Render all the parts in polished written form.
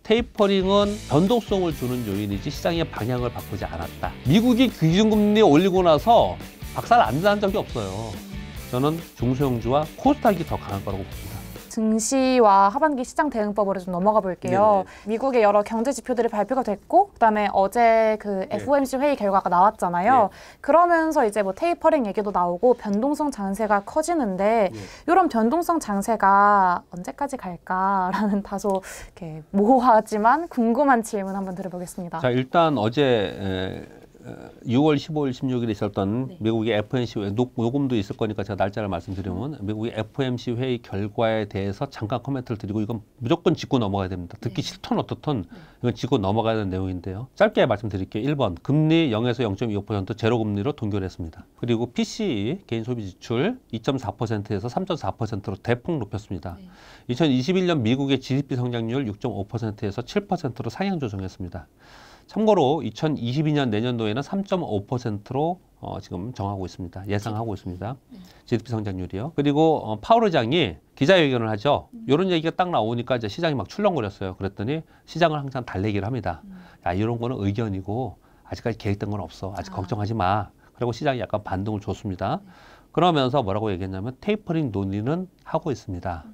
테이퍼링은 변동성을 주는 요인이지 시장의 방향을 바꾸지 않았다. 미국이 기준금리 올리고 나서 박살 안 난 적이 없어요. 저는 중소형주와 코스닥이 더 강한 거라고 봅니다. 증시와 하반기 시장 대응법으로 좀 넘어가 볼게요. 네네. 미국의 여러 경제 지표들이 발표가 됐고, 그다음에 어제 그 FOMC 회의 결과가 나왔잖아요. 그러면서 이제 뭐 테이퍼링 얘기도 나오고 변동성 장세가 커지는데 이런 변동성 장세가 언제까지 갈까라는 다소 이렇게 모호하지만 궁금한 질문 한번 드려보겠습니다. 자, 일단 어제 6월 15일, 16일에 있었던 미국의 FOMC 회의, 녹음도 있을 거니까 제가 날짜를 말씀드리면 미국의 FOMC 회의 결과에 대해서 잠깐 코멘트를 드리고 이건 무조건 짚고 넘어가야 됩니다. 듣기 싫든 어떻든 이건 짚고 넘어가야 되는 내용인데요. 짧게 말씀드릴게요. 1번, 금리 0에서 0.25% 제로금리로 동결했습니다. 그리고 PCE, 개인소비지출 2.4%에서 3.4%로 대폭 높였습니다. 2021년 미국의 GDP 성장률 6.5%에서 7%로 상향 조정했습니다. 참고로 2022년 내년도에는 3.5%로 지금 정하고 있습니다. 예상하고 있습니다. GDP 성장률이요. 그리고 파월 의장이 기자회견을 하죠. 이런 얘기가 딱 나오니까 이제 시장이 막 출렁거렸어요. 그랬더니 시장을 항상 달래기를 합니다. 야, 이런 거는 의견이고 아직까지 계획된 건 없어. 아직 걱정하지 마. 그리고 시장이 약간 반등을 줬습니다. 그러면서 뭐라고 얘기했냐면 테이퍼링 논의는 하고 있습니다.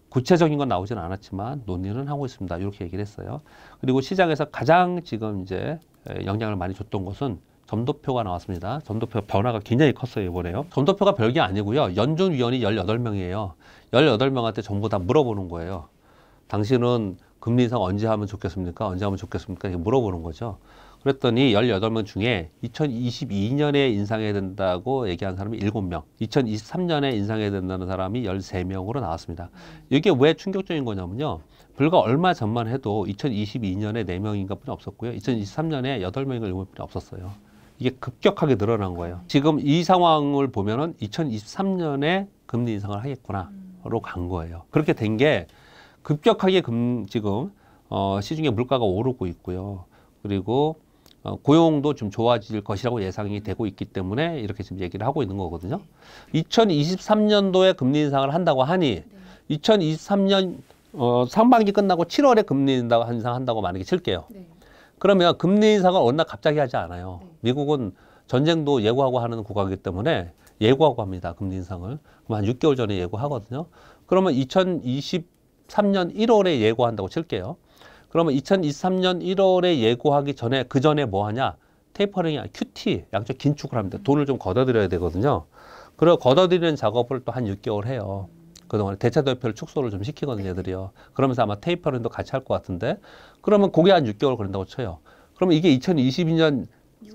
구체적인 건 나오지는 않았지만 논의는 하고 있습니다. 이렇게 얘기를 했어요. 그리고 시장에서 가장 지금 이제 영향을 많이 줬던 것은 점도표가 나왔습니다. 점도표 변화가 굉장히 컸어요, 이번에요. 점도표가 별게 아니고요. 연준위원이 18명이에요. 18명한테 전부 다 물어보는 거예요. 당신은 금리 인상 언제 하면 좋겠습니까? 언제 하면 좋겠습니까? 이렇게 물어보는 거죠. 그랬더니 18명 중에 2022년에 인상해야 된다고 얘기한 사람이 7명, 2023년에 인상해야 된다는 사람이 13명으로 나왔습니다. 이게 왜 충격적인 거냐면요. 불과 얼마 전만 해도 2022년에 4명인가 뿐이 없었고요. 2023년에 8명인가 7명뿐이 없었어요. 이게 급격하게 늘어난 거예요. 지금 이 상황을 보면은 2023년에 금리 인상을 하겠구나로 간 거예요. 그렇게 된 게 급격하게 지금 시중에 물가가 오르고 있고요. 그리고 고용도 좀 좋아질 것이라고 예상이 되고 있기 때문에 이렇게 지금 얘기를 하고 있는 거거든요. 2023년도에 금리 인상을 한다고 하니 2023년 상반기 끝나고 7월에 금리 인상한다고 만약에 칠게요. 그러면 금리 인상을 어느 날 갑자기 하지 않아요. 미국은 전쟁도 예고하고 하는 국가이기 때문에 예고하고 합니다. 금리 인상을. 그럼 한 6개월 전에 예고하거든요. 그러면 2023년 1월에 예고한다고 칠게요. 그러면 2023년 1월에 예고하기 전에 그 전에 뭐 하냐? 테이퍼링이 아니라 QT, 양쪽 긴축을 합니다. 돈을 좀 걷어들여야 되거든요. 그리고 걷어들이는 작업을 또 한 6개월 해요. 그동안 대차대표를 축소를 좀 시키거든요, 얘들이요. 그러면서 아마 테이퍼링도 같이 할 것 같은데 그러면 그게 한 6개월 걸린다고 쳐요. 그러면 이게 2022년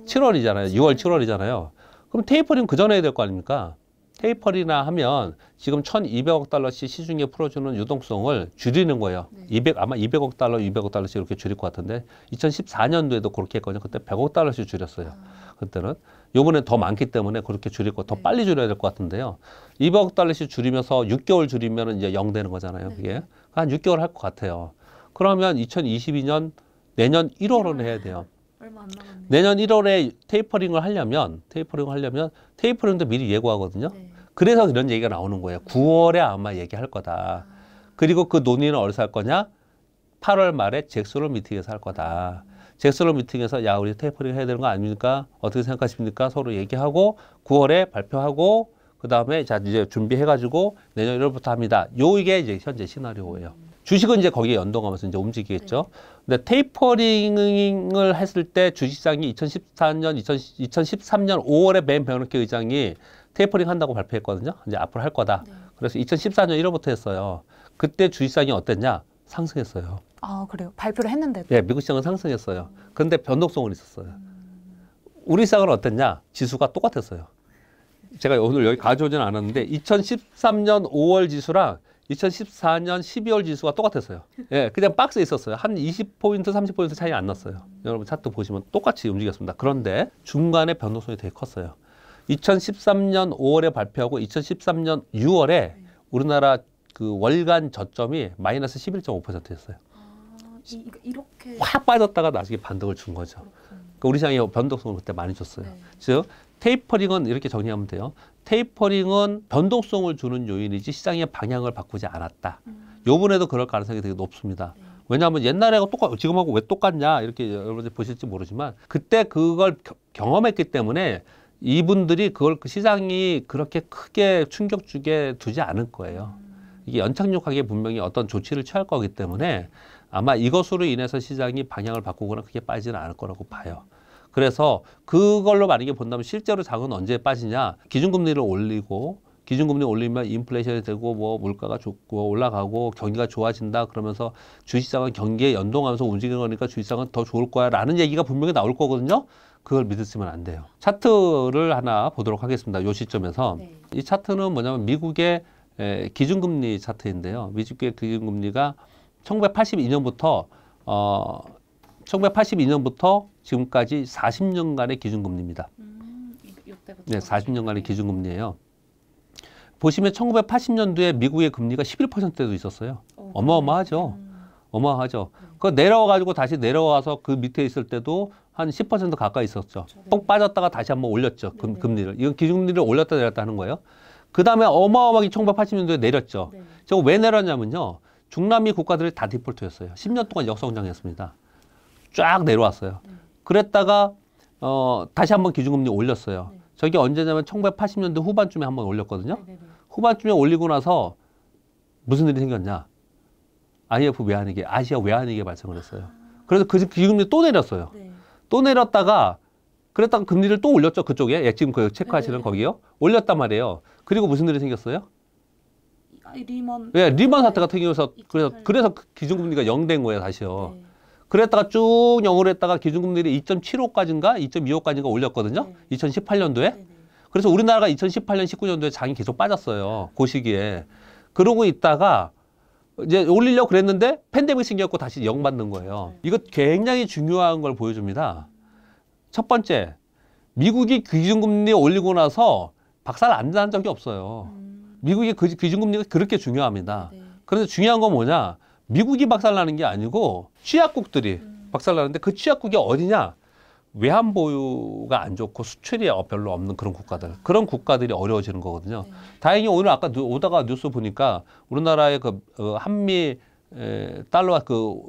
7월이잖아요. 6월, 7월이잖아요. 그럼 테이퍼링 그 전에 해야 될 거 아닙니까? 테이퍼링이나 하면 지금 1,200억 달러씩 시중에 풀어주는 유동성을 줄이는 거예요. 아마 200억 달러, 200억 달러씩 이렇게 줄일 것 같은데 2014년도에도 그렇게 했거든요. 그때 100억 달러씩 줄였어요. 그때는. 요번엔 더 많기 때문에 그렇게 줄일 거 더 빨리 줄여야 될 것 같은데요. 200억 달러씩 줄이면서 6개월 줄이면 이제 0 되는 거잖아요. 그게. 한 6개월 할 것 같아요. 그러면 2022년 내년 1월은 해야 돼요. 얼마 안 남았네요. 내년 1월에 테이퍼링을 하려면 테이퍼링도 미리 예고하거든요. 그래서 이런 얘기가 나오는 거예요. 9월에 아마 얘기할 거다. 그리고 그 논의는 어디서 할 거냐? 8월 말에 잭슨홀 미팅에서 할 거다. 잭슨홀 미팅에서 야, 우리 테이퍼링 해야 되는 거 아닙니까? 어떻게 생각하십니까? 서로 얘기하고 9월에 발표하고 그 다음에 자 이제 준비해가지고 내년 1월부터 합니다. 요게 이제 현재 시나리오예요. 주식은 이제 거기에 연동하면서 이제 움직이겠죠. 근데 테이퍼링을 했을 때 주식시장이 2013년 5월에 맨 베르나케 의장이 테이퍼링 한다고 발표했거든요. 이제 앞으로 할 거다. 그래서 2014년 1월부터 했어요. 그때 주식시장이 어땠냐? 상승했어요. 아, 그래요? 발표를 했는데도? 네, 미국 시장은 상승했어요. 그런데 변동성은 있었어요. 우리 시장은 어땠냐? 지수가 똑같았어요. 제가 오늘 여기 가져오지는 않았는데 2013년 5월 지수랑 2014년 12월 지수가 똑같았어요. 예, 그냥 박스에 있었어요. 한 20포인트, 30포인트 차이 안 났어요. 여러분 차트 보시면 똑같이 움직였습니다. 그런데 중간에 변동성이 되게 컸어요. 2013년 5월에 발표하고 2013년 6월에 우리나라 그 월간 저점이 마이너스 11.5%였어요. 이렇게 확 빠졌다가 나중에 반등을 준 거죠. 그러니까 우리 시장이 변동성을 그때 많이 줬어요. 즉 테이퍼링은 이렇게 정리하면 돼요. 테이퍼링은 변동성을 주는 요인이지 시장의 방향을 바꾸지 않았다. 요번에도 그럴 가능성이 되게 높습니다. 왜냐하면 옛날에가 지금하고 왜 똑같냐 이렇게 여러분들 보실지 모르지만 그때 그걸 경험했기 때문에 이분들이 그걸 그 시장이 그렇게 크게 충격 주게 두지 않을 거예요. 이게 연착륙하기에 분명히 어떤 조치를 취할 거기 때문에 아마 이것으로 인해서 시장이 방향을 바꾸거나 크게 빠지지는 않을 거라고 봐요. 그래서 그걸로 만약에 본다면 실제로 장은 언제 빠지냐? 기준금리를 올리고 기준금리 올리면 인플레이션이 되고 뭐 물가가 좋고 올라가고 경기가 좋아진다 그러면서 주식시장은 경기에 연동하면서 움직이는 거니까 주식시장은 더 좋을 거야 라는 얘기가 분명히 나올 거거든요. 그걸 믿으시면 안 돼요. 차트를 하나 보도록 하겠습니다. 요 시점에서. 네. 이 차트는 뭐냐면 미국의 기준금리 차트인데요. 미국의 기준금리가 1982년부터 지금까지 40년간의 기준금리입니다. 네, 40년간의 기준금리예요. 보시면 1980년도에 미국의 금리가 11%대도 있었어요. 어마어마하죠. 어마어마하죠. 그 내려와가지고 다시 내려와서 그 밑에 있을 때도 한 10% 가까이 있었죠. 뻥 빠졌다가 다시 한번 올렸죠. 금리를. 이건 기준금리를 올렸다 내렸다 하는 거예요. 그 다음에 어마어마하게 1980년도에 내렸죠. 저거 왜 내렸냐면요. 중남미 국가들이 다 디폴트였어요. 10년 동안 역성장했습니다. 쫙 내려왔어요. 그랬다가 다시 한번 기준금리 올렸어요. 저게 언제냐면 1980년대 후반쯤에 한번 올렸거든요. 후반쯤에 올리고 나서 무슨 일이 생겼냐. IMF 외환위기, 아시아 외환위기가 발생을 했어요. 그래서 그 기준금리 또 내렸어요. 또 내렸다가 그랬다가 금리를 또 올렸죠. 그쪽에. 예, 지금 그 체크하시는 거기요. 올렸단 말이에요. 그리고 무슨 일이 생겼어요? 리먼 사태가 생겨서 그래서 기준금리가 0 된 거예요. 다시요. 그랬다가 쭉 0으로 했다가 기준금리를 2.75까지인가 2.25까지인가 올렸거든요. 2018년도에. 그래서 우리나라가 2018년, 19년도에 장이 계속 빠졌어요. 그 시기에. 그러고 있다가 이제 올리려고 그랬는데 팬데믹이 생겼고 다시 0 받는 거예요. 이거 굉장히 중요한 걸 보여줍니다. 첫 번째, 미국이 기준금리 올리고 나서 박살 안 난 적이 없어요. 미국의 그 기준금리가 그렇게 중요합니다. 그래서 중요한 건 뭐냐? 미국이 박살나는 게 아니고 취약국들이 박살나는데 그 취약국이 어디냐? 외환 보유가 안 좋고 수출이 별로 없는 그런 국가들. 그런 국가들이 어려워지는 거거든요. 다행히 오늘 아까 오다가 뉴스 보니까 우리나라의 그 한미 달러 그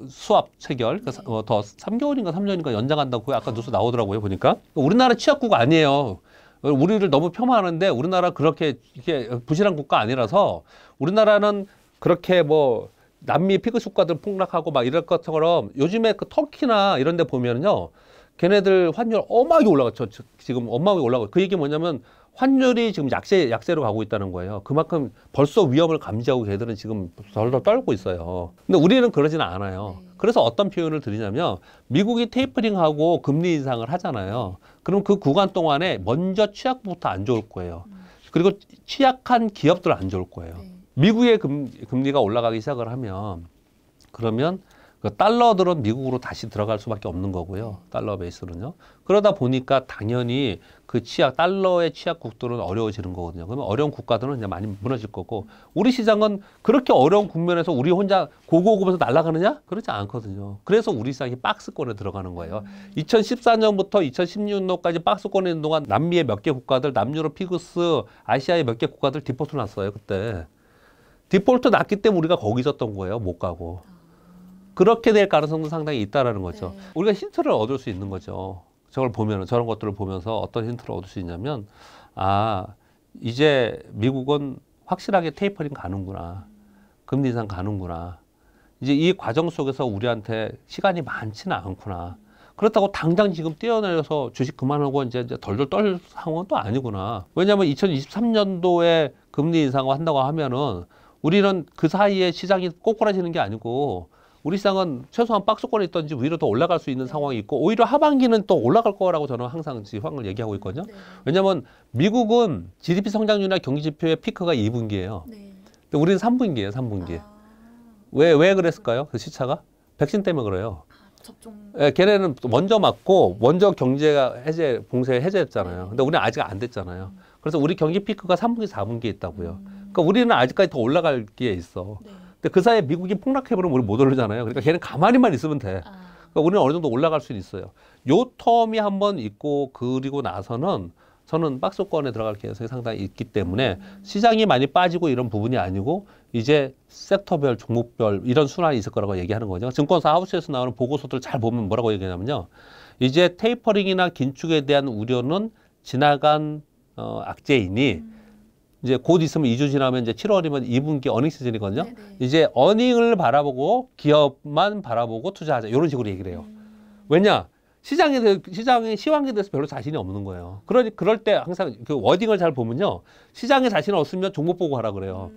수합 체결 더 3개월인가 3년인가 연장한다고 아까 뉴스 나오더라고요. 보니까. 우리나라 취약국 아니에요. 우리를 너무 폄하하는데 우리나라 그렇게 이게 부실한 국가 아니라서 우리나라는 그렇게 뭐 남미 피그스 국가들 폭락하고 막 이럴 것처럼 요즘에 그 터키나 이런 데 보면요. 걔네들 환율 어마하게 올라갔죠. 지금 어마하게 올라가고 그 얘기 뭐냐면 환율이 지금 약세로 가고 있다는 거예요. 그만큼 벌써 위험을 감지하고 걔들은 지금 덜덜 떨고 있어요. 근데 우리는 그러지는 않아요. 그래서 어떤 표현을 드리냐면 미국이 테이퍼링하고 금리 인상을 하잖아요. 그럼 그 구간 동안에 먼저 취약부터 안 좋을 거예요. 그리고 취약한 기업들 안 좋을 거예요. 미국의 금리가 올라가기 시작을 하면 그러면 그 달러들은 미국으로 다시 들어갈 수밖에 없는 거고요. 달러 베이스로는요. 그러다 보니까 당연히 그 달러의 취약국들은 어려워지는 거거든요. 그러면 어려운 국가들은 이제 많이 무너질 거고 우리 시장은 그렇게 어려운 국면에서 우리 혼자 고고고면서 날아가느냐? 그렇지 않거든요. 그래서 우리 시장이 박스권에 들어가는 거예요. 2014년부터 2016년까지 박스권에 있는 동안 남미의 몇 개 국가들, 남유럽 피그스, 아시아의 몇 개 국가들 디폴트 났어요. 그때. 디폴트 났기 때문에 우리가 거기 있었던 거예요. 못 가고. 그렇게 될 가능성도 상당히 있다라는 거죠. 우리가 힌트를 얻을 수 있는 거죠. 저걸 보면은 저런 것들을 보면서 어떤 힌트를 얻을 수 있냐면 이제 미국은 확실하게 테이퍼링 가는구나. 금리 인상 가는구나. 이제 이 과정 속에서 우리한테 시간이 많지는 않구나. 그렇다고 당장 지금 뛰어내려서 주식 그만하고 이제 덜덜 떨 상황은 또 아니구나. 왜냐하면 2023년도에 금리 인상을 한다고 하면은 우리는 그 사이에 시장이 꼬꾸라지는 게 아니고 우리 시장은 최소한 박스권에 있던지 위로 더 올라갈 수 있는 상황이 있고 오히려 하반기는 또 올라갈 거라고 저는 항상 지황을 얘기하고 있거든요. 왜냐하면 미국은 GDP 성장률이나 경기 지표의 피크가 2분기예요. 근데 우리는 3분기예요. 3분기. 왜 그랬을까요? 그 시차가? 백신 때문에 그래요. 예, 걔네는 먼저 맞고 먼저 경제가 봉쇄 해제했잖아요. 근데 우리는 아직 안 됐잖아요. 그래서 우리 경기 피크가 3분기, 4분기에 있다고요. 그러니까 우리는 아직까지 더 올라갈 게 있어. 근데 그 사이에 미국이 폭락해버리면 우리 못 오르잖아요. 그러니까 걔는 가만히만 있으면 돼. 그러니까 우리는 어느 정도 올라갈 수는 있어요. 요 텀이 한번 있고 그리고 나서는 저는 박스권에 들어갈 가능성이 상당히 있기 때문에 시장이 많이 빠지고 이런 부분이 아니고 이제 섹터별, 종목별 이런 순환이 있을 거라고 얘기하는 거죠. 증권사 하우스에서 나오는 보고서들 잘 보면 뭐라고 얘기하냐면요. 이제 테이퍼링이나 긴축에 대한 우려는 지나간 악재이니 이제 곧 있으면 2주 지나면 이제 7월이면 2분기 어닝 시즌이거든요. 네네. 이제 어닝을 바라보고 기업만 바라보고 투자하자 이런 식으로 얘기를 해요. 왜냐? 시장의 시황에 대해서 별로 자신이 없는 거예요. 그럴 때 항상 그 워딩을 잘 보면요. 시장에 자신이 없으면 종목 보고 가라 그래요.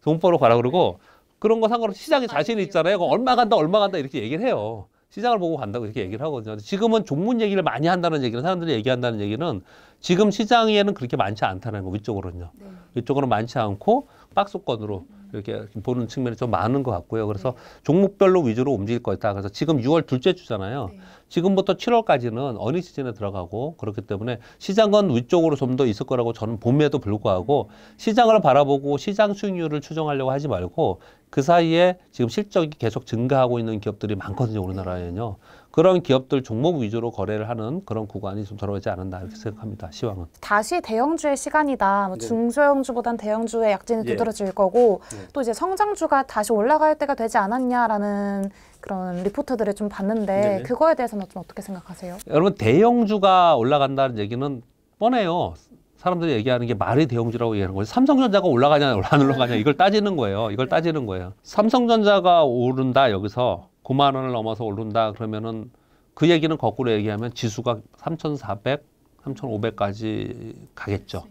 종목 보러 가라 그러고 그런 거 상관없이 시장에 자신이 있잖아요. 그거 얼마 간다 이렇게 얘기를 해요. 시장을 보고 간다고 이렇게 얘기를 하거든요. 지금은 종문 얘기를 많이 한다는 얘기는 사람들이 얘기한다는 얘기는 지금 시장에는 그렇게 많지 않다는 거 위쪽으로는요. 네. 위쪽으로는 많지 않고 박스권으로 이렇게 보는 측면이 좀 많은 것 같고요. 그래서 종목별로 위주로 움직일 거다. 그래서 지금 6월 둘째 주잖아요. 네. 지금부터 7월까지는 어닝 시즌에 들어가고 그렇기 때문에 시장은 위쪽으로 좀 더 있을 거라고 저는 봄에도 불구하고 시장을 바라보고 시장 수익률을 추정하려고 하지 말고 그 사이에 지금 실적이 계속 증가하고 있는 기업들이 많거든요. 우리나라에는요. 그런 기업들 종목 위주로 거래를 하는 그런 구간이 좀 들어오지 않았나 이렇게 생각합니다. 시황은. 다시 대형주의 시간이다. 뭐 네. 중소형주보단 대형주의 약진이 예. 두드러질 거고 네. 또 이제 성장주가 다시 올라갈 때가 되지 않았냐라는 그런 리포트들을 좀 봤는데 네네. 그거에 대해서는 좀 어떻게 생각하세요? 여러분 대형주가 올라간다는 얘기는 뻔해요. 사람들이 얘기하는 게 말이 대형주라고 얘기하는 거예요. 삼성전자가 올라가냐 안 올라가냐 이걸 따지는 거예요. 이걸 따지는 거예요. 삼성전자가 오른다 여기서 9만 원을 넘어서 오른다 그러면은 그 얘기는 거꾸로 얘기하면 지수가 3,400, 3,500까지 가겠죠.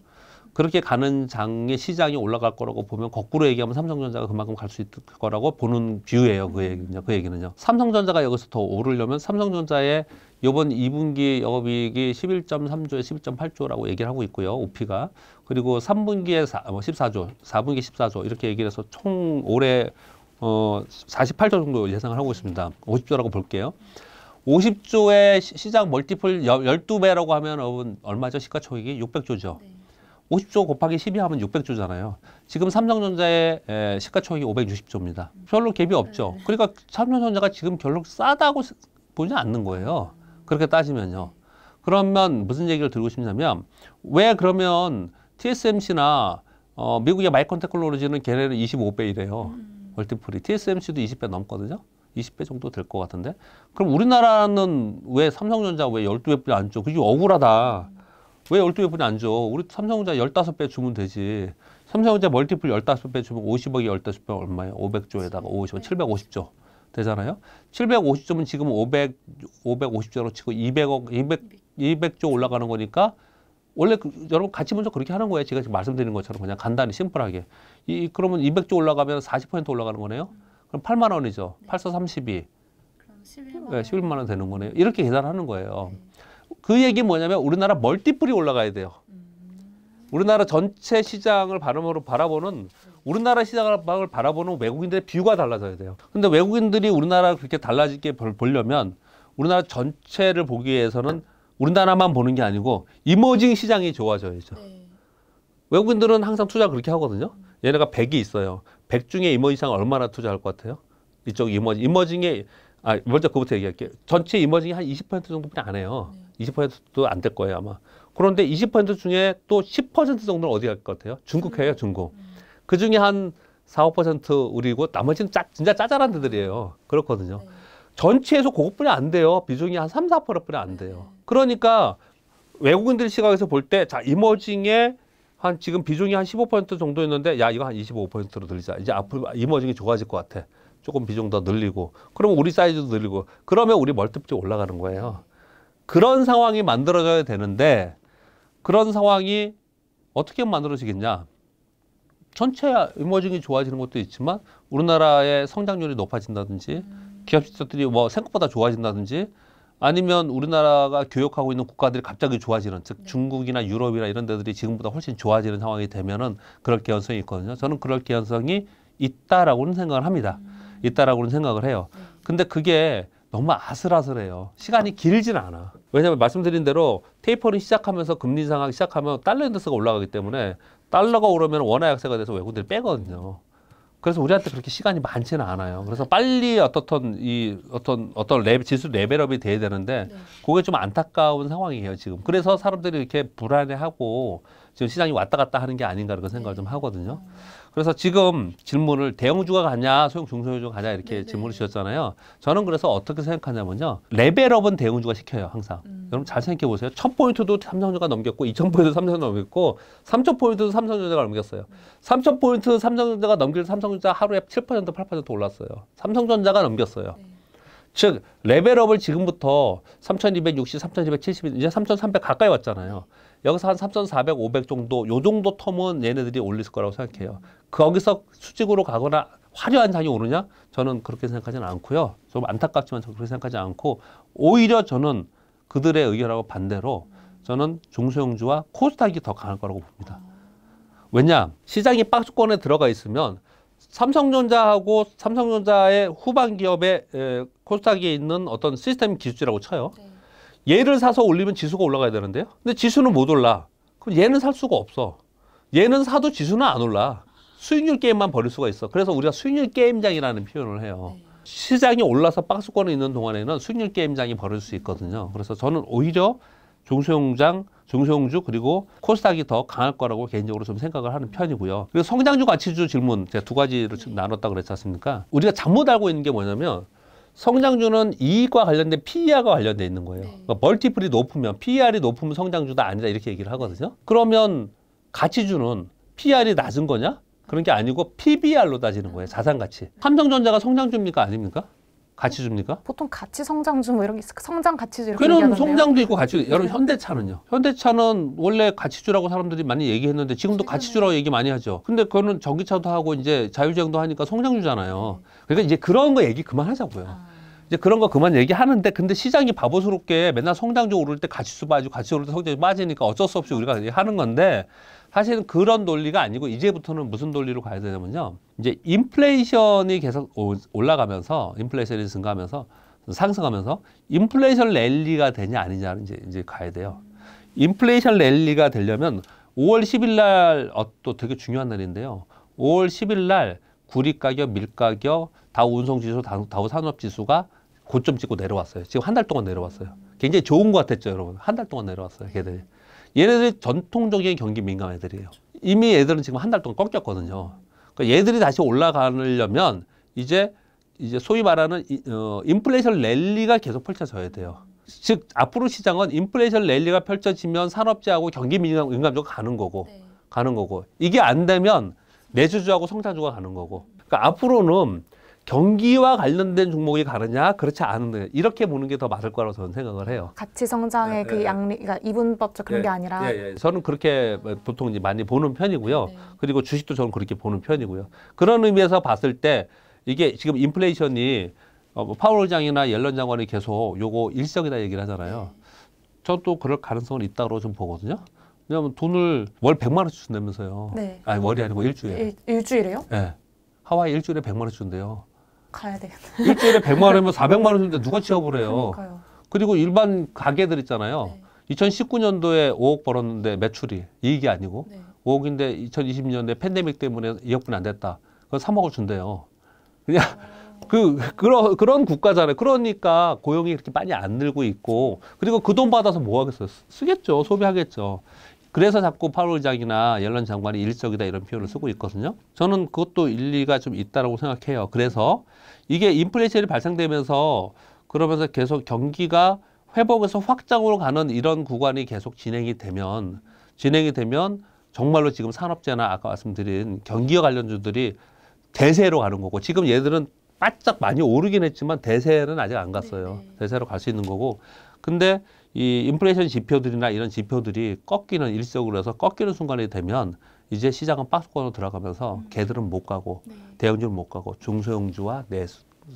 그렇게 가는 장의 시장이 올라갈 거라고 보면 거꾸로 얘기하면 삼성전자가 그만큼 갈 수 있을 거라고 보는 뷰예요. 그 얘기는요. 삼성전자가 여기서 더 오르려면 삼성전자의 이번 2분기 영업이익이 11.3조에 11.8조라고 얘기를 하고 있고요. OP가. 그리고 3분기에 14조, 4분기 14조 이렇게 얘기를 해서 총 올해 48조 정도 예상을 하고 있습니다. 50조라고 볼게요. 50조의 시장 멀티플 12배라고 하면 얼마죠? 시가총액이 600조죠. 네. 50조 곱하기 12 하면 600조잖아요. 지금 삼성전자의 시가총액이 560조입니다. 별로 갭이 없죠. 그러니까 삼성전자가 지금 별로 싸다고 보지 않는 거예요. 그렇게 따지면요. 그러면 무슨 얘기를 들고 싶냐면 왜 그러면 TSMC나 미국의 마이크론 테크놀로지는 걔네는 25배이래요. 멀티플이. TSMC도 20배 넘거든요. 20배 정도 될 것 같은데. 그럼 우리나라는 왜 삼성전자 왜 12배뿐이 안 줘? 그게 억울하다. 왜 12배뿐이 안 줘? 우리 삼성전자 15배 주면 되지. 삼성전자 멀티플 15배 주면 50억이 15배 얼마예요? 500조에다가 50억, 750조 되잖아요. 750조면 지금 550조로 치고 200조 올라가는 거니까 원래 여러분 같이 먼저 그렇게 하는 거예요. 제가 지금 말씀드린 것처럼 그냥 간단히 심플하게. 그러면 200조 올라가면 40% 올라가는 거네요. 그럼 8만 원이죠. 8서 32. 그럼 11만 네, 11만 원 되는 거네요. 이렇게 계산하는 거예요. 네. 그 얘기는 뭐냐면 우리나라 멀티플이 올라가야 돼요. 우리나라 전체 시장을 바라보는 우리나라 시장을 바라보는 외국인들의 뷰가 달라져야 돼요. 근데 외국인들이 우리나라 그렇게 달라지게 보려면 우리나라 전체를 보기 위해서는 우리나라만 보는 게 아니고 이머징 시장이 좋아져야죠. 네. 외국인들은 항상 투자 그렇게 하거든요. 얘네가 100이 있어요. 100 중에 이머징 시장 얼마나 투자할 것 같아요? 이쪽 이머징에 먼저 그부터 얘기할게요. 전체 이머징이 한 20% 정도뿐이 안 해요. 20%도 안 될 거예요, 아마. 그런데 20% 중에 또 10% 정도는 어디 갈 것 같아요? 중국 해요, 중국. 그 중에 한 4, 5% 우리고 나머지는 진짜 짜잘한 데들이에요. 그렇거든요. 네. 전체에서 그것뿐이 안 돼요. 비중이 한 3, 4%뿐이 안 돼요. 그러니까 외국인들 시각에서 볼 때, 자, 이머징에 한 지금 비중이 한 15% 정도였는데, 야, 이거 한 25%로 늘리자. 이제 앞으로 이머징이 좋아질 것 같아. 조금 비중 더 늘리고. 그러면 우리 사이즈도 늘리고. 그러면 우리 멀티플이 올라가는 거예요. 그런 상황이 만들어져야 되는데, 그런 상황이 어떻게 만들어지겠냐? 전체 이머징이 좋아지는 것도 있지만, 우리나라의 성장률이 높아진다든지, 기업 시설들이 뭐 생각보다 좋아진다든지, 아니면 우리나라가 교역하고 있는 국가들이 갑자기 좋아지는, 즉 중국이나 유럽이나 이런 데들이 지금보다 훨씬 좋아지는 상황이 되면은 그럴 개연성이 있거든요. 저는 그럴 개연성이 있다라고는 생각을 합니다. 있다라고는 생각을 해요. 근데 그게 너무 아슬아슬해요. 시간이 길진 않아. 왜냐하면 말씀드린 대로 테이퍼링 시작하면서 금리 인상하기 시작하면 달러 인덱스가 올라가기 때문에 달러가 오르면 원화 약세가 돼서 외국인들이 빼거든요. 그래서 우리한테 그렇게 시간이 많지는 않아요. 그래서 빨리 어떤 지수 레벨업이 돼야 되는데 그게 좀 안타까운 상황이에요, 지금. 그래서 사람들이 이렇게 불안해하고 지금 시장이 왔다 갔다 하는 게 아닌가 그런 생각을 좀 하거든요. 그래서 지금 질문을 대형주가 가냐, 중소형주가 가냐 이렇게 질문을 주셨잖아요. 저는 그래서 어떻게 생각하냐면요. 레벨업은 대형주가 시켜요, 항상. 여러분 잘 생각해 보세요. 1000포인트도 삼성전자가 넘겼고 2000포인트도 삼성전자가 넘겼고 3000포인트도 삼성전자가 넘겼어요. 3000포인트 삼성전자가 넘길 삼성전자 하루에 7% 8% 올랐어요. 삼성전자가 넘겼어요. 즉 레벨업을 지금부터 3260, 3270, 이제 3300 가까이 왔잖아요. 여기서 한 3400, 500 정도 요 정도 텀은 얘네들이 올릴 거라고 생각해요. 거기서 수직으로 가거나 화려한 장이 오르냐? 저는 그렇게 생각하지는 않고요. 좀 안타깝지만 저는 그렇게 생각하지 않고 오히려 저는 그들의 의견하고 반대로 저는 중소형주와 코스닥이 더 강할 거라고 봅니다. 왜냐? 시장이 박스권에 들어가 있으면 삼성전자하고 삼성전자의 후반 기업의 코스닥에 있는 어떤 시스템 기술이라고 쳐요. 얘를 사서 올리면 지수가 올라가야 되는데요. 근데 지수는 못 올라. 그럼 얘는 살 수가 없어. 얘는 사도 지수는 안 올라. 수익률 게임만 벌일 수가 있어. 그래서 우리가 수익률 게임장이라는 표현을 해요. 시장이 올라서 박스권에 있는 동안에는 수익률 게임장이 벌어질 수 있거든요. 그래서 저는 오히려 중소형주 그리고 코스닥이 더 강할 거라고 개인적으로 좀 생각을 하는 편이고요. 그리고 성장주 가치주 질문 제가 두 가지를 나눴다 그랬지 않습니까? 우리가 잘못 알고 있는 게 뭐냐면 성장주는 이익과 관련된 PER과 관련돼 있는 거예요. 그러니까 멀티플이 높으면 PER이 높으면 성장주다 아니다 이렇게 얘기를 하거든요. 그러면 가치주는 PER이 낮은 거냐? 그런 게 아니고 PBR로 따지는 거예요. 자산가치. 삼성전자가 성장주입니까? 아닙니까? 가치주입니까? 보통 가치 성장주 뭐 이런 게 성장 가치주 이렇게 그런 얘기하는데요. 성장도 있고 가치주. 여러분 현대차는요. 현대차는 원래 가치주라고 사람들이 많이 얘기했는데 지금도 가치주라고 얘기 많이 하죠. 근데 그거는 전기차도 하고 이제 자율주행도 하니까 성장주잖아요. 그러니까 이제 그런 거 얘기 그만하자고요. 이제 그런 거 그만 얘기하는데 근데 시장이 바보스럽게 맨날 성장주 오를 때 가치주 빠지고 가치주 오를 때 성장주 빠지니까 어쩔 수 없이 우리가 하는 건데 사실은 그런 논리가 아니고 이제부터는 무슨 논리로 가야 되냐면요. 이제 인플레이션이 계속 올라가면서 인플레이션이 증가하면서 상승하면서 인플레이션 랠리가 되냐 아니냐는 이제 가야 돼요. 인플레이션 랠리가 되려면 5월 10일 날 또 되게 중요한 날인데요. 5월 10일 날 구리 가격, 밀 가격, 다우 운송 지수, 다우 산업 지수가 고점 찍고 내려왔어요. 지금 한 달 동안 내려왔어요. 굉장히 좋은 것 같았죠, 여러분. 한 달 동안 내려왔어요, 걔들이. 얘네들이 전통적인 경기 민감 애들이에요. 이미 얘들은 지금 한 달 동안 꺾였거든요. 그러니까 얘들이 다시 올라가려면 이제 소위 말하는 인플레이션 랠리가 계속 펼쳐져야 돼요. 즉 앞으로 시장은 인플레이션 랠리가 펼쳐지면 산업재하고 경기 민감주가 가는 거고 이게 안 되면 내수주하고 성장주가 가는 거고. 그러니까 앞으로는 경기와 관련된 종목이 가느냐 그렇지 않은데 이렇게 보는 게 더 맞을 거라고 저는 생각을 해요. 가치 성장의 그 양리, 그러니까 이분법적 그런 게 아니라. 저는 그렇게 보통 이제 많이 보는 편이고요. 그리고 주식도 저는 그렇게 보는 편이고요. 그런 의미에서 봤을 때 이게 지금 인플레이션이 파월 장이나 옐런 장관이 계속 요거 일시적이다 얘기를 하잖아요. 저도 그럴 가능성은 있다고 좀 보거든요. 왜냐하면 돈을 월 100만 원씩 준다면서요. 아니 월이 아니고 일주일에. 일주일에요? 네. 하와이 일주일에 100만 원씩 준대요. 가야 되겠네. 일주일에 100만 원이면 400만 원 주는데 누가 취업을 해요. 그러니까요. 그리고 일반 가게들 있잖아요. 2019년도에 5억 벌었는데 매출이 이익이 아니고 5억인데 2020년도에 팬데믹 때문에 2억뿐이 안 됐다. 그건 3억을 준대요. 그냥 그런 국가잖아요. 그러니까 고용이 그렇게 많이 안 늘고 있고 그리고 그 돈 받아서 뭐 하겠어요? 쓰겠죠. 소비하겠죠. 그래서 자꾸 파월 장이나 옐런 장관이 일시적이다 이런 표현을 쓰고 있거든요. 저는 그것도 일리가 좀 있다라고 생각해요. 그래서 이게 인플레이션이 발생되면서 그러면서 계속 경기가 회복에서 확장으로 가는 이런 구간이 계속 진행이 되면 정말로 지금 산업재나 아까 말씀드린 경기와 관련주들이 대세로 가는 거고 지금 얘들은 바짝 많이 오르긴 했지만 대세는 아직 안 갔어요. 대세로 갈 수 있는 거고 근데 이 인플레이션 지표들이나 이런 지표들이 꺾이는 일시적으로 해서 꺾이는 순간이 되면 이제 시장은 박스권으로 들어가면서 걔들은 못 가고 대형주는 못 가고 중소형주와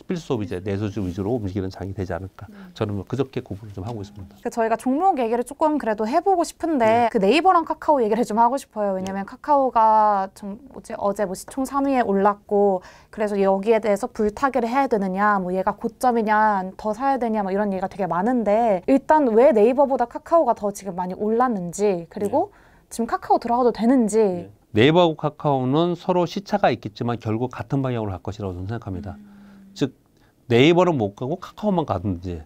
필수 소비재, 내수주 위주로 움직이는 장이 되지 않을까. 저는 그저께 구분을 좀 하고 있습니다. 그러니까 저희가 종목 얘기를 조금 그래도 해보고 싶은데 그 네이버랑 카카오 얘기를 좀 하고 싶어요. 왜냐면 카카오가 어제 뭐 시총 3위에 올랐고 그래서 여기에 대해서 불타기를 해야 되느냐, 뭐 얘가 고점이냐, 더 사야 되냐, 뭐 이런 얘기가 되게 많은데 일단 왜 네이버보다 카카오가 더 지금 많이 올랐는지 그리고 지금 카카오 들어가도 되는지 네이버하고 카카오는 서로 시차가 있겠지만 결국 같은 방향으로 갈 것이라고 저는 생각합니다. 즉 네이버는 못 가고 카카오만 가든지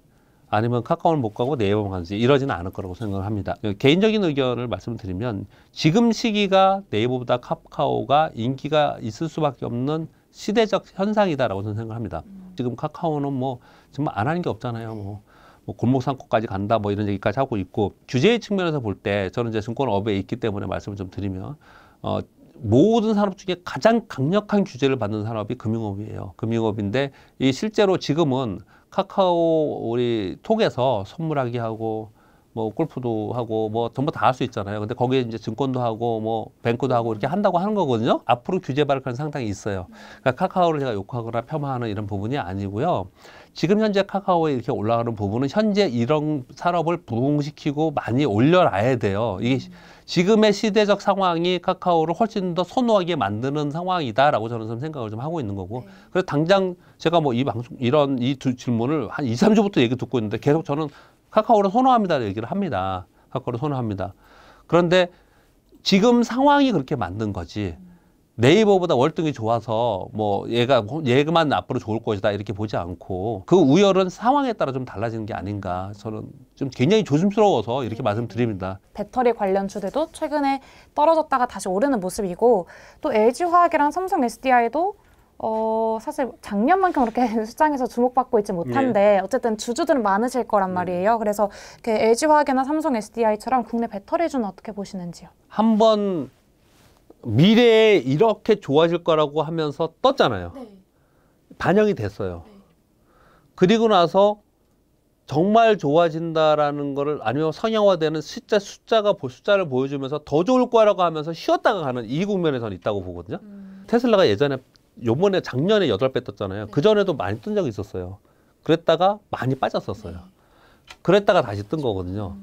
아니면 카카오는 못 가고 네이버만 가든지 이러지는 않을 거라고 생각을 합니다. 개인적인 의견을 말씀드리면 지금 시기가 네이버보다 카카오가 인기가 있을 수밖에 없는 시대적 현상이다라고 저는 생각합니다. 지금 카카오는 뭐 정말 안 하는 게 없잖아요. 뭐 골목 상권까지 간다 뭐 이런 얘기까지 하고 있고 규제의 측면에서 볼 때 저는 이제 증권업에 있기 때문에 말씀을 좀 드리면 모든 산업 중에 가장 강력한 규제를 받는 산업이 금융업이에요. 금융업인데 이 실제로 지금은 카카오 우리 톡에서 선물하기 하고 뭐 골프도 하고 뭐 전부 다 할 수 있잖아요. 근데 거기에 이제 증권도 하고 뭐 뱅크도 하고 이렇게 한다고 하는 거거든요. 앞으로 규제 받을 가능성이 상당히 있어요. 그러니까 카카오를 제가 욕하거나 폄하하는 이런 부분이 아니고요. 지금 현재 카카오에 이렇게 올라가는 부분은 현재 이런 산업을 부흥시키고 많이 올려놔야 돼요. 이게 지금의 시대적 상황이 카카오를 훨씬 더 선호하게 만드는 상황이다라고 저는 좀 생각을 좀 하고 있는 거고. 그래서 당장 제가 뭐 이 방송 이런 이 두 질문을 한 2, 3주부터 얘기 듣고 있는데 계속 저는 카카오를 선호합니다 얘기를 합니다. 카카오를 선호합니다. 그런데 지금 상황이 그렇게 만든 거지. 네이버보다 월등히 좋아서 뭐 얘가만 앞으로 좋을 것이다 이렇게 보지 않고 그 우열은 상황에 따라 좀 달라지는 게 아닌가 저는 좀 굉장히 조심스러워서 이렇게 말씀드립니다. 배터리 관련 주들도 최근에 떨어졌다가 다시 오르는 모습이고 또 LG화학이랑 삼성 SDI도 사실 작년만큼 그렇게 시장에서 주목받고 있지 못한데 어쨌든 주주들은 많으실 거란 말이에요. 그래서 LG화학이나 삼성 SDI처럼 국내 배터리주는 어떻게 보시는지요? 한번 미래에 이렇게 좋아질 거라고 하면서 떴잖아요. 네. 반영이 됐어요. 네. 그리고 나서 정말 좋아진다라는 거를 아니면 성향화되는 숫자를 보여주면서 더 좋을 거라고 하면서 쉬었다가 가는 이 국면에서는 있다고 보거든요. 테슬라가 예전에 요번에 작년에 8배 떴잖아요. 그 전에도 많이 뜬 적이 있었어요. 그랬다가 많이 빠졌었어요. 그랬다가 다시 뜬 거거든요.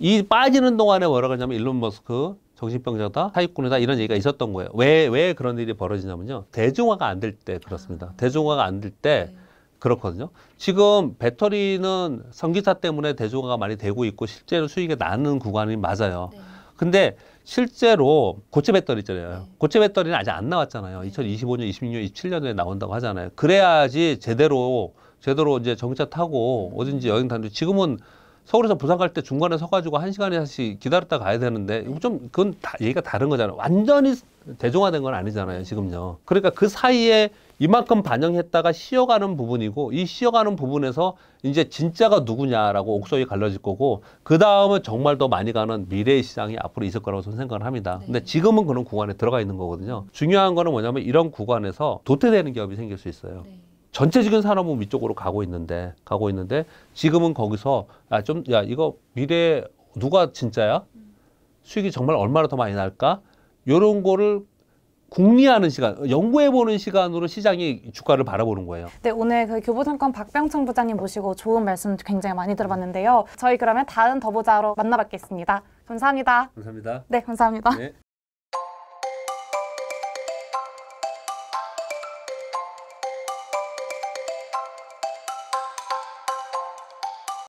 이 빠지는 동안에 뭐라 그러냐면 일론 머스크 정신병자다, 사기꾼이다 이런 얘기가 있었던 거예요. 왜 그런 일이 벌어지냐면요. 대중화가 안 될 때 그렇습니다. 대중화가 안 될 때 그렇거든요. 지금 배터리는 전기차 때문에 대중화가 많이 되고 있고 실제로 수익이 나는 구간이 맞아요. 근데 실제로 고체 배터리 있잖아요. 고체 배터리는 아직 안 나왔잖아요. 2025년, 26년, 27년에 나온다고 하잖아요. 그래야지 제대로 이제 전기차 타고 어딘지 여행 다니는데 지금은 서울에서 부산 갈 때 중간에 서가지고 1시간씩 기다렸다 가야 되는데 그건 얘기가 다른 거잖아요. 완전히 대중화된 건 아니잖아요. 지금요. 그러니까 그 사이에 이만큼 반영했다가 쉬어가는 부분이고 이 쉬어가는 부분에서 이제 진짜가 누구냐라고 옥석이 갈라질 거고 그 다음은 정말 더 많이 가는 미래의 시장이 앞으로 있을 거라고 저는 생각을 합니다. 근데 지금은 그런 구간에 들어가 있는 거거든요. 중요한 거는 뭐냐면 이런 구간에서 도태되는 기업이 생길 수 있어요. 전체적인 산업은 이쪽으로 가고 있는데 지금은 거기서 이거 미래에 누가 진짜야? 수익이 정말 얼마나 더 많이 날까? 이런 거를 궁리하는 시간, 연구해보는 시간으로 시장이 주가를 바라보는 거예요. 네, 오늘 교보증권 박병창 부장님 모시고 좋은 말씀 굉장히 많이 들어봤는데요. 저희 그러면 다음 더 보자로 만나뵙겠습니다. 감사합니다. 감사합니다. 네, 감사합니다. 네.